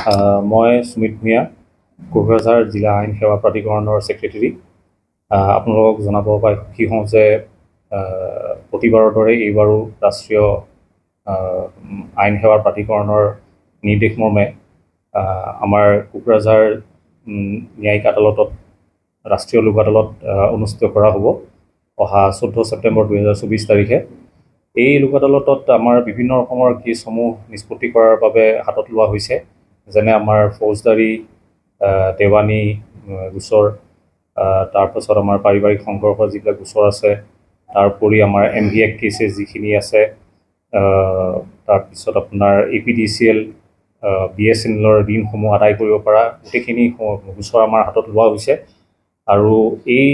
মই সুমিত ভূঞা কোকৰাঝাৰ জিলা আইন সেৱা প্ৰাধিকৰণৰ ছেক্ৰেটেৰী। আপোনালোকক জনাব পাই সুখী হওঁ যে প্ৰতিবাৰৰ দৰে এইবাৰো ৰাষ্ট্ৰীয় আইন সেৱা প্ৰাধিকৰণৰ নিৰ্দেশ মৰ্মে আমাৰ কোকৰাঝাৰ ন্যায়িক আদালতত ৰাষ্ট্ৰীয় লোক আদালত অনুষ্ঠিত কৰা হ'ব অহা 14 ছেপ্টেম্বৰ 2024 তাৰিখে। এই লোক আদালতত আমাৰ বিভিন্ন ৰকমৰ কেছসমূহ নিষ্পত্তি কৰাৰ বাবে হাতত লোৱা হৈছে, যেনে আমাৰ ফৌজদাৰী দেৱানী গোচৰ, তাৰপাছত আমাৰ পাৰিবাৰিক সংঘৰ্ষৰ যিবিলাক গোচৰ আছে, তাৰোপৰি আমাৰ MVAC কেছেছ যিখিনি আছে, তাৰপিছত আপোনাৰ APDCL BSNLৰ ঋণসমূহ আদায় কৰিব পৰা গোটেইখিনি গোচৰ আমাৰ হাতত লোৱা হৈছে। আৰু এই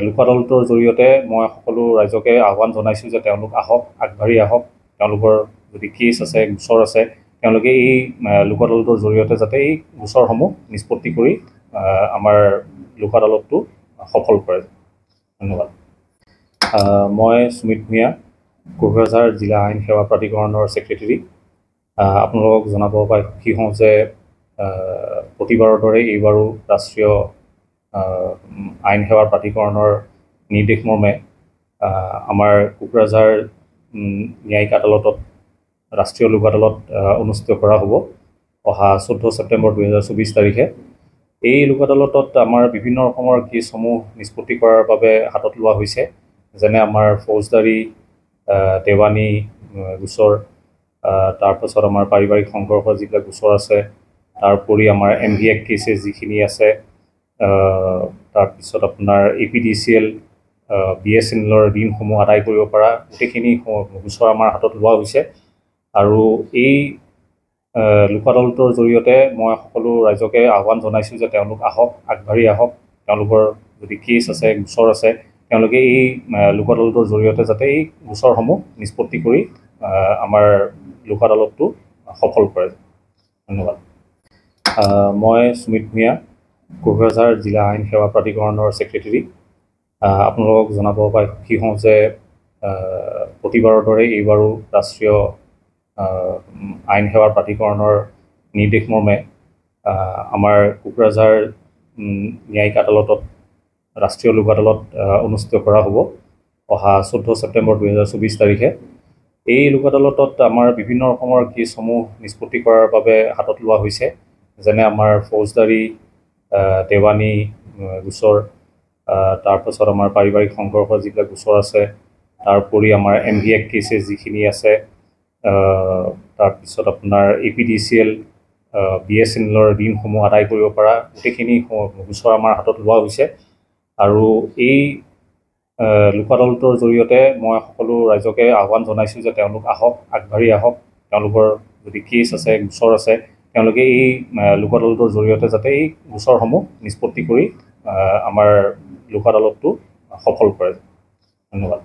লোক আদালতৰ জৰিয়তে মই সকলো ৰাইজকে আহ্বান জনাইছোঁ যে তেওঁলোক আহক, আগবাঢ়ি আহক। তেওঁলোকৰ যদি কেছ আছে, গোচৰ আছে, তেওঁলোকে এই লোক আদালতৰ জৰিয়তে যাতে এই গোচৰসমূহ নিষ্পত্তি কৰি আমাৰ লোক আদালতটো সফল কৰে। ধন্যবাদ। মই সুমিত ভূঞা কোকৰাঝাৰ জিলা আইন সেৱা প্ৰাধিকৰণৰ ছেক্ৰেটেৰী। আপোনালোকক জনাব পাই সুখী হওঁ যে প্ৰতিবাৰৰ দৰে এইবাৰো ৰাষ্ট্ৰীয় আইন সেৱা প্ৰাধিকৰণৰ নিৰ্দেশ মৰ্মে আমাৰ কোকৰাঝাৰ ন্যায়িক আদালতত ৰাষ্ট্ৰীয় লোক আদালত অনুষ্ঠিত কৰা হ'ব অহা 14 ছেপ্টেম্বৰ 2024 তাৰিখে। এই লোক আদালতত আমাৰ বিভিন্ন ৰকমৰ কেছসমূহ নিষ্পত্তি কৰাৰ বাবে হাতত লোৱা হৈছে, যেনে আমাৰ ফৌজদাৰী দেৱানী গোচৰ, তাৰপাছত আমাৰ পাৰিবাৰিক সংঘৰ্ষৰ যিবিলাক গোচৰ আছে, তাৰোপৰি আমাৰ MVAC কেছেছ যিখিনি আছে, তাৰপিছত আপোনাৰ APDCL BSNLৰ ঋণসমূহ আদায় কৰিব পৰা গোটেইখিনি গোচৰ আমাৰ হাতত লোৱা হৈছে। আৰু এই লোক আদালতৰ জৰিয়তে মই সকলো ৰাইজকে আহ্বান জনাইছোঁ যে তেওঁলোক আহক, আগবাঢ়ি আহক। তেওঁলোকৰ যদি কেছ আছে, গোচৰ আছে, তেওঁলোকে এই লোক আদালতৰ জৰিয়তে যাতে এই গোচৰসমূহ নিষ্পত্তি কৰি আমাৰ লোক আদালতটো সফল কৰে। ধন্যবাদ। মই সুমিত ভূঞা কোকৰাঝাৰ জিলা আইন সেৱা প্ৰাধিকৰণৰ ছেক্ৰেটেৰী। আপোনালোকক জনাব পাই সুখী হওঁ যে প্ৰতিবাৰৰ দৰে এইবাৰো ৰাষ্ট্ৰীয় আইন সেৱা প্ৰাধিকৰণৰ নিৰ্দেশ মৰ্মে আমাৰ কোকৰাঝাৰ ন্যায়িক আদালতত ৰাষ্ট্ৰীয় লোক আদালত অনুষ্ঠিত কৰা হ'ব অহা 14 ছেপ্টেম্বৰ 2024 তাৰিখে। এই লোক আদালতত আমাৰ বিভিন্ন ৰকমৰ কেছসমূহ নিষ্পত্তি কৰাৰ বাবে হাতত লোৱা হৈছে, যেনে আমাৰ ফৌজদাৰী দেৱানী গোচৰ, তাৰপাছত আমাৰ পাৰিবাৰিক সংঘৰ্ষৰ যিবিলাক গোচৰ আছে, তাৰোপৰি আমাৰ MVAC কেছেছ যিখিনি আছে, তাৰপিছত আপোনাৰ APDCL BSNLৰ ঋণসমূহ আদায় কৰিব পৰা গোটেইখিনি গোচৰ আমাৰ হাতত লোৱা হৈছে। আৰু এই লোক আদালতৰ জৰিয়তে মই সকলো ৰাইজকে আহ্বান জনাইছোঁ যে তেওঁলোক আহক, আগবাঢ়ি আহক। তেওঁলোকৰ যদি কেছ আছে, গোচৰ আছে, তেওঁলোকে এই লোক আদালতৰ জৰিয়তে যাতে এই গোচৰসমূহ নিষ্পত্তি কৰি আমাৰ লোক আদালতটো সফল কৰে। ধন্যবাদ।